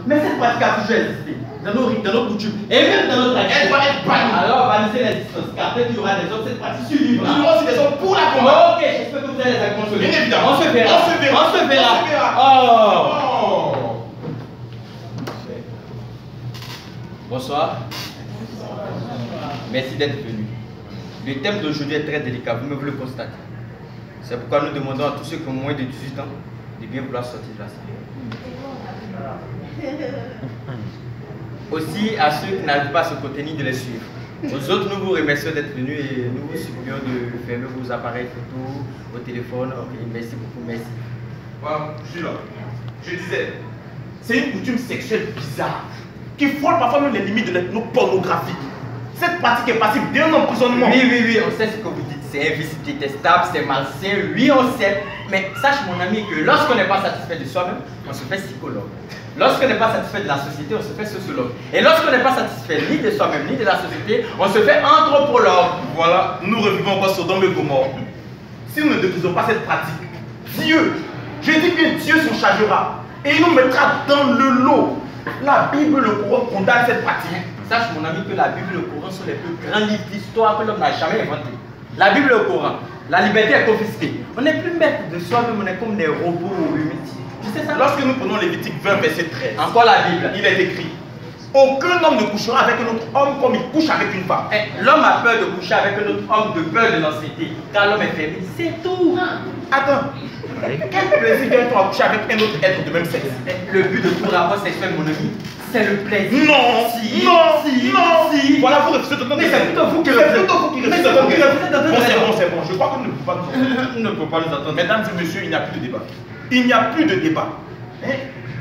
Mais cette pratique a toujours existé dans nos rites, dans nos coutumes et même dans notre tradition. Elle doit être bannie. Alors, bannissez les distances, car peut-être qu'il y aura des hommes, cette pratique survivra. Il y aura aussi des hommes pour la combattre. Ok, j'espère que vous allez les accompagner. Bien évidemment. On se verra. On se verra. On se verra. On se verra. Oh. Bonsoir. Merci d'être venu. Le thème d'aujourd'hui est très délicat, vous le constatez. C'est pourquoi nous demandons à tous ceux qui ont moins de 18 ans de bien vouloir sortir de la salle. Aussi à ceux qui n'arrivent pas à se contenir de les suivre. Aux autres, nous vous remercions d'être venus et nous vous supplions de fermer vos appareils photo, vos téléphones. Ok, merci beaucoup, merci. Voilà, je suis là. Je disais, c'est une coutume sexuelle bizarre qui frôle parfois même les limites de nos pornographiques. Cette pratique est passible d'un emprisonnement. Oui, on sait ce que vous dites. C'est un vice détestable, c'est malsain, oui, on sait. Mais sache, mon ami, que lorsqu'on n'est pas satisfait de soi-même, on se fait psychologue. Lorsqu'on n'est pas satisfait de la société, on se fait sociologue. Et lorsqu'on n'est pas satisfait ni de soi-même, ni de la société, on se fait anthropologue. Voilà, nous revivons encore Sodome et Gomorrhe. Si nous ne détruisons pas cette pratique, Dieu, je dis bien Dieu s'en chargera. Et il nous mettra dans le lot. La Bible, le Coran condamne cette pratique. Sache, mon ami, que la Bible et le Coran sont les plus grands livres d'histoire que l'homme n'a jamais inventés. La Bible et le Coran, la liberté est confisquée. On n'est plus maître de soi-même, on est comme des robots humides. Tu sais ça? Lorsque nous prenons Lévitique 20, verset 13, encore la Bible, il est écrit: aucun homme ne couchera avec un autre homme comme il couche avec une femme. L'homme a peur de coucher avec un autre homme de peur de l'ancienneté, car l'homme est faible. C'est tout. Attends, quel plaisir vient-on à coucher avec un autre être de même sexe? Le but de tout rapport sexuel, mon ami, c'est le plaisir. Non, si, non, si, non. si. Voilà, vous refusez de Mais c'est plutôt vous qui refusez. C'est plutôt vous qui refusez. Bon, c'est bon. Je crois que nous ne pouvons pas nous entendre. Nous ne pouvons pas nous entendre. Mesdames et messieurs, il n'y a plus de débat. Il n'y a plus de débat. Hein?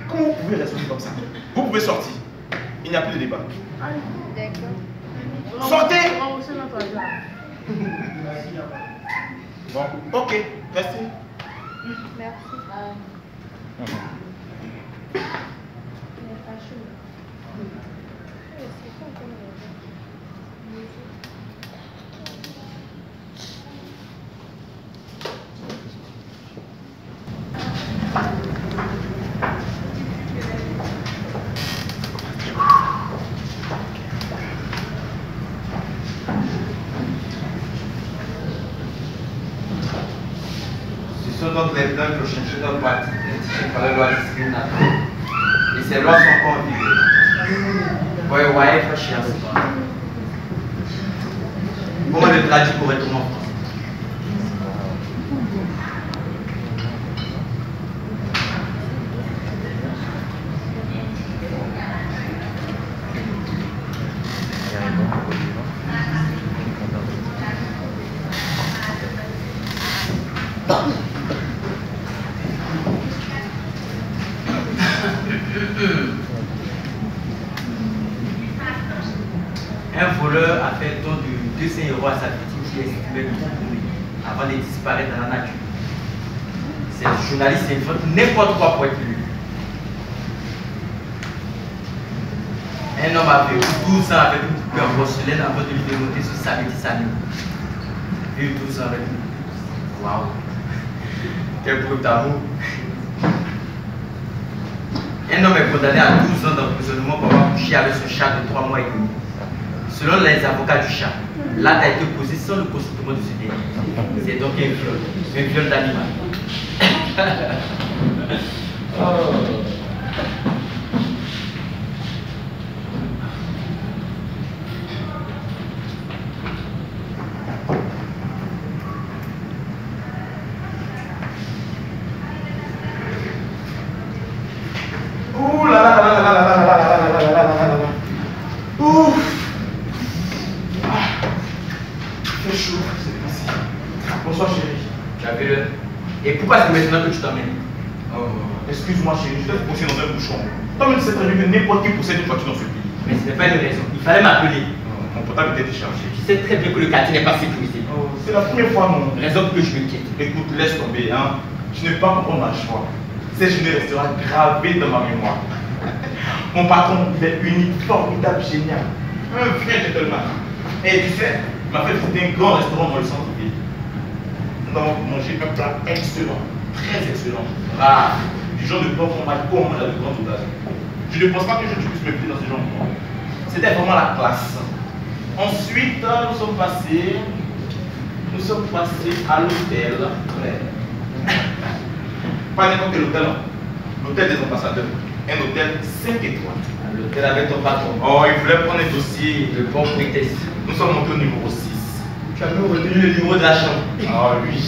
Comment vous pouvez rester comme ça? Vous pouvez sortir. Il n'y a plus de débat. D'accord. Sortez. Bon, ok, restez. Merci. Ce sont donc les blancs qui ont changé leur parti par la loi discriminatoire. Et ces lois sont encore en vigueur. Voyez, voyez, frère chien. Comment le traduire correctement en français? Un voleur a fait don de 200 € à sa victime qui estimait trop brûlée avant de disparaître dans la nature. Ces journalistes inventent n'importe quoi pour être lu. Un homme avait 12 ans avec une poupée en porcelaine avant de lui démonter sur sa petite anime. Vive 12 ans avec nous. Waouh! Quel preuve d'amour! Un homme est condamné à 12 ans d'emprisonnement pour avoir couché avec son chat de 3 mois et demi. Selon les avocats du chat, l'acte a été posé sans le consentement de ce dernier. C'est donc un viol d'animal. Ouh là là là là là là là là là là là là là là. Ouf. Il fait chaud, c'est possible. Bonsoir chérie. Tu as vu le... Et pourquoi c'est maintenant que tu t'emmènes? Excuse-moi chérie, je t'ai poussé dans un bouchon. Toi-même tu sais très bien que n'importe qui possède une voiture dans ce pays. Mais ce n'est pas une raison. Il fallait m'appeler. Mon portable était déchargé. Tu sais très bien que le quartier n'est pas sécurisé. C'est la première fois non. Raison pour que je me quitte. Écoute, laisse tomber, hein. Je n'ai pas comprendre ma choix. Cette journée restera gravée dans ma mémoire. Mon patron, il est unique, formidable, génial. Un vrai gentleman. Et tu sais, il m'a fait visiter un grand restaurant dans le centre-ville. Nous avons mangé un plat excellent, très excellent, rare, du genre de plat qu'on mange comme on a de grandes occasions. Je ne pense pas que je puisse me plier dans ce genre de monde. C'était vraiment la classe. Ensuite, nous sommes passés à l'hôtel. Pas n'importe quel hôtel, l'hôtel des ambassadeurs. Un hôtel 5 étoiles. L'hôtel avec ton patron. Oh, il voulait prendre un dossier. Le bon prétexte. Nous sommes montés au numéro 6. Tu as même retenu le numéro de la chambre. Ah oui.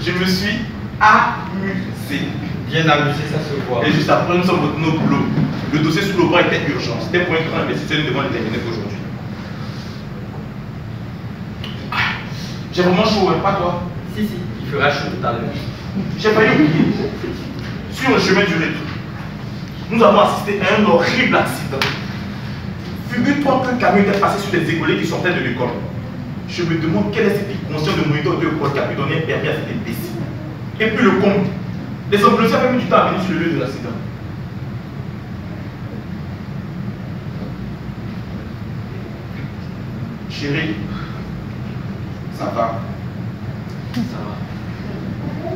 Je me suis amusé. Bien amusé, ça se voit. Et juste après, nous sommes retenus au boulot. Le dossier sous le bras était urgent. C'était pour un grand investisseur, nous devons le terminer aujourd'hui. J'ai vraiment chaud, hein, pas toi? Si, il fera chaud tout à l'heure. J'ai failli oublier. Sur le chemin du retour, nous avons assisté à un horrible accident. Figure-toi qu'un camion était passé sur des écoliers qui sortaient de l'école. Je me demande quel est cet inconscient de moniteur de école qui a pu donner un permis à cet imbécile. Et puis le comble, les ambulanciers avaient mis du temps à venir sur le lieu de l'accident. Chérie, ça va? Ça va.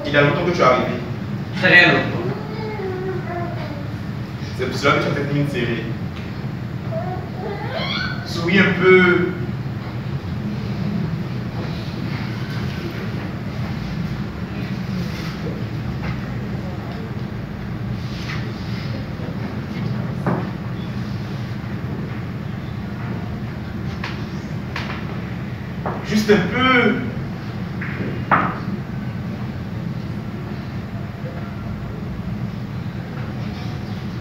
Il y a longtemps que tu es arrivé. Très longtemps. C'est pour cela que tu as fait une série. Souris un peu. Juste un peu.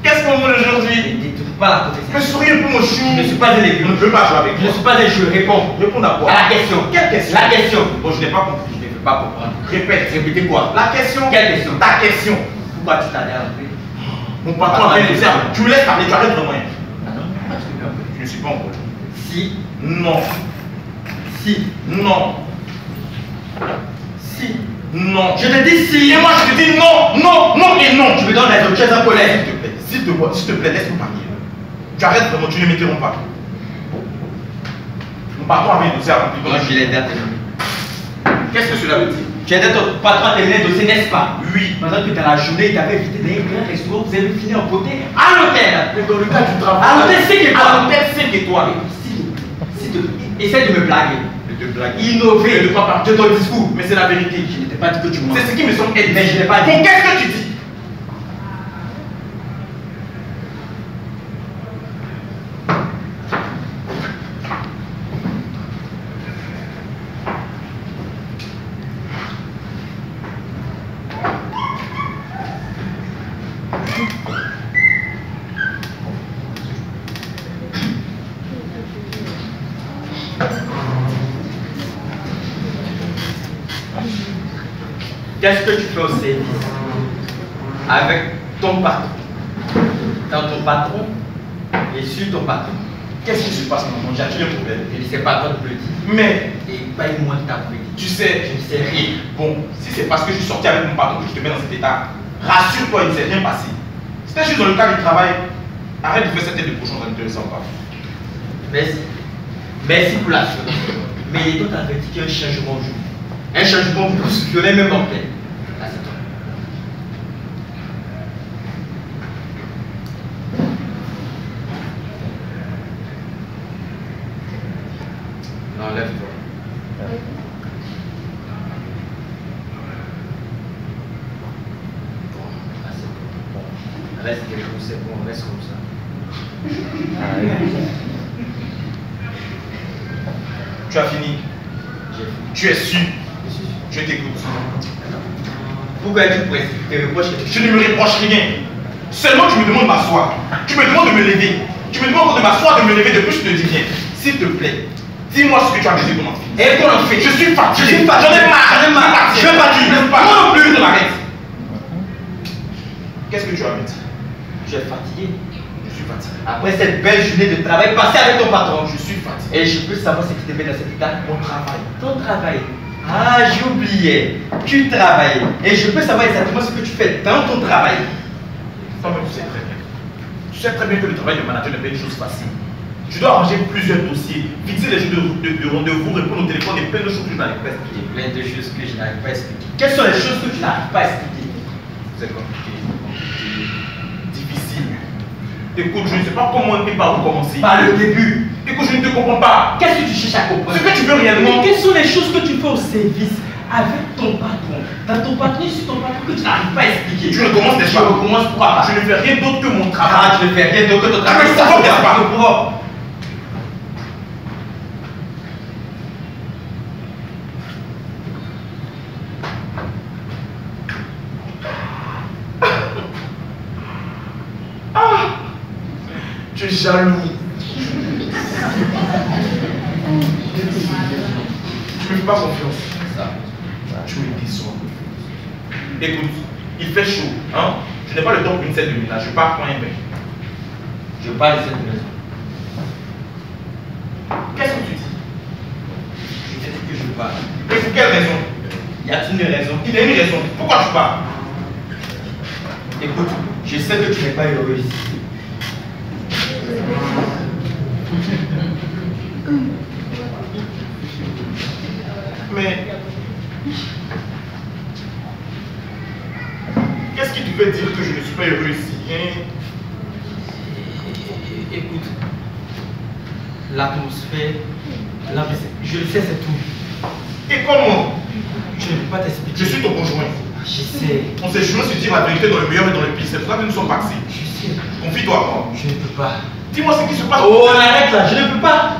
Qu'est-ce qu'on mange aujourd'hui? Ne détourne pas la protection. Mais souris un peu mon chou. Je ne suis pas un aigu. Je ne veux pas jouer avec Je toi. ne suis pas un jeu. Réponds. Réponds à quoi? À la question. Quelle question? La question. Bon, je n'ai pas compris. Je ne veux pas comprendre. Répète. Répétez quoi? La question. Quelle question? Ta question. Pourquoi tu t'en es rentré? Mon patron a fait des heures. Tu me laisses parler, tu arrêtes vraiment. Ah non, moi je te mets un peu. Je ne suis pas en colère. Si. Non. Si. Non. Si. Non. Je te dis si. Et moi je te dis non, non, non et non. Je me donne raison. Tu es en colère. S'il te plaît, s'il te plaît, laisse-moi parler. Tu arrêtes vraiment, tu ne m'interromps pas. Mon patron avait un dossier à remplir. Moi je l'ai aidé à terminer. Qu'est-ce que cela veut dire? Tu as aidé ton patron à terminer le dossier, n'est-ce pas? Oui. Pendant que dans la journée, il t'avait invité dans un grand restaurant, vous avez fini en beauté à l'hôtel. Mais dans le cas du travail. À l'hôtel 5 étoiles. À l'hôtel 5 étoiles. S'il te plaît, essaie de me blaguer. De te blaguer. Innover De quoi parler de ton discours. Mais c'est la vérité. Je ne t'ai pas dit que tu mens. C'est ce qui me semble être. Mais je n'ai pas dit. Bon, qu'est-ce que tu dis? Qu'est-ce que tu fais au service avec ton patron? Dans ton patron et sur ton patron. Qu'est-ce qui se passe maintenant? J'ai un problème. Je ne sais pas toi de le dire. Mais, Et pas moi qui t'a dit. tu sais, Je ne sais rien. bon, si c'est parce que je suis sorti avec mon patron que je te mets dans cet état, rassure-toi, il ne s'est rien passé. C'était juste dans le cadre du travail. Arrête de faire cette tête de cochon, ça ne t'intéresse pas. Merci. Merci pour la chose. Mais il est tout averti qu'il y a un changement au jour. Un changement plus violent, même mortel. Là, c'est toi. Non, lève-toi. Là, c'est toi. Reste quelque chose, c'est bon, reste comme ça. Tu as fini. J'ai fini. Tu es sûr. Je suis sûr. Je t'écoute. Pourquoi tu te reproches quelque Je chose? ne me reproche rien. Seulement tu me demandes de m'asseoir. Tu me demandes de me lever. Tu me demandes de m'asseoir, de me lever. Depuis je te dis rien. S'il te plaît, dis-moi ce que tu as besoin de mon fils. Et qu'on en fait? Je suis fatigué. Je suis fatigué. J'en ai marre. J'en ai marre. Je vais pas dire. Je veux pas. Moi non plus, je m'arrête. Qu'est-ce que tu as à me dire? Tu es fatigué. Je suis fatigué. Après cette belle journée de travail passée avec ton patron, Je suis fatigué. et je peux savoir ce qui te met dans cet état? Mon travail. Ton travail. Ah, j'oubliais. Tu travailles. Et je peux savoir exactement ce que tu fais dans ton travail. Toi-même, tu sais très bien. Tu sais très bien que le travail de manager n'est pas une chose facile. Tu dois arranger plusieurs dossiers, fixer les jours de rendez-vous, répondre au téléphone et plein de choses que je n'arrive pas à expliquer. Plein de choses que je n'arrive pas à expliquer. Quelles sont les choses que tu n'arrives pas à expliquer? C'est compliqué. Écoute, je ne sais pas comment et par où commencer. Par le début. Écoute, je ne te comprends pas. Qu'est-ce que tu cherches à comprendre? Ce que tu veux réellement. Mais quelles sont les choses que tu fais au service avec ton patron? Dans ton patron, sur ton patron que tu n'arrives pas à expliquer. Tu recommences, n'est-ce pas? Je recommence pourquoi pas? Je ne fais rien d'autre que mon travail. Ah, tu ne fais rien d'autre que ton travail. Ça, Ça, n'est-ce pas? Tu es jaloux. Tu ne me fais pas confiance. Tu me déçois. Écoute, il fait chaud. Hein? Je n'ai pas le temps pour une scène de ménage. Je pars prendre un bain. Je parle de cette maison. Qu'est-ce que tu dis? Je te dis que je parle. Et pour quelle raison? Y a-t-il une raison? Il y a une raison. Pourquoi tu pars? Écoute, je sais que tu n'es pas heureux ici. Mais qu'est-ce qui te fait dire que je ne suis pas heureux ici, hein? Écoute, l'atmosphère, je le sais, c'est tout. Et comment? Je ne peux pas t'expliquer. Je suis ton conjoint. Je sais. On s'est juré se dire la vérité dans le meilleur et dans le pire. C'est pour ça que nous sommes passés. Je sais. Confie-toi à moi. Je ne peux pas. Dis-moi ce qui se passe. Oh, arrête là, je ne peux pas.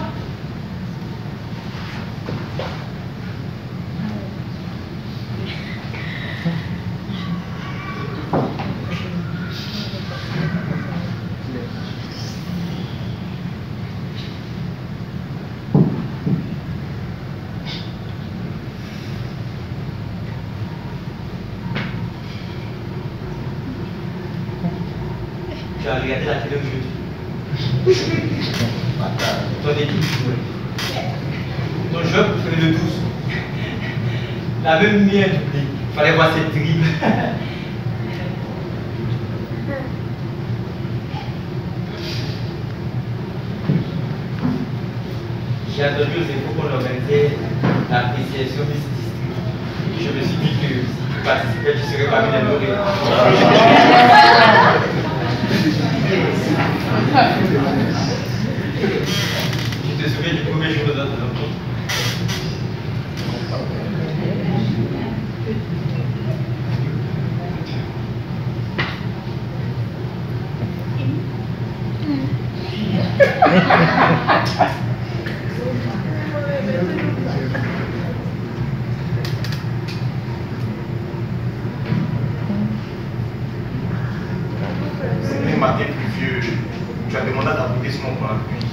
Tu as regardé la télé aujourd'hui. Ton équipe jouait. Ton jeu fait le 12. La même mienne. Il fallait voir cette dribble. J'ai attendu aux infos qu'on organisait l'appréciation de ce district. Je me suis dit que si tu participais, tu serais parmi les lauréats. Tu te souviens du premier jour de notre rencontre? C'était un matin pluvieux. Tu as demandé à t'appliquer sur mon plan de nuit.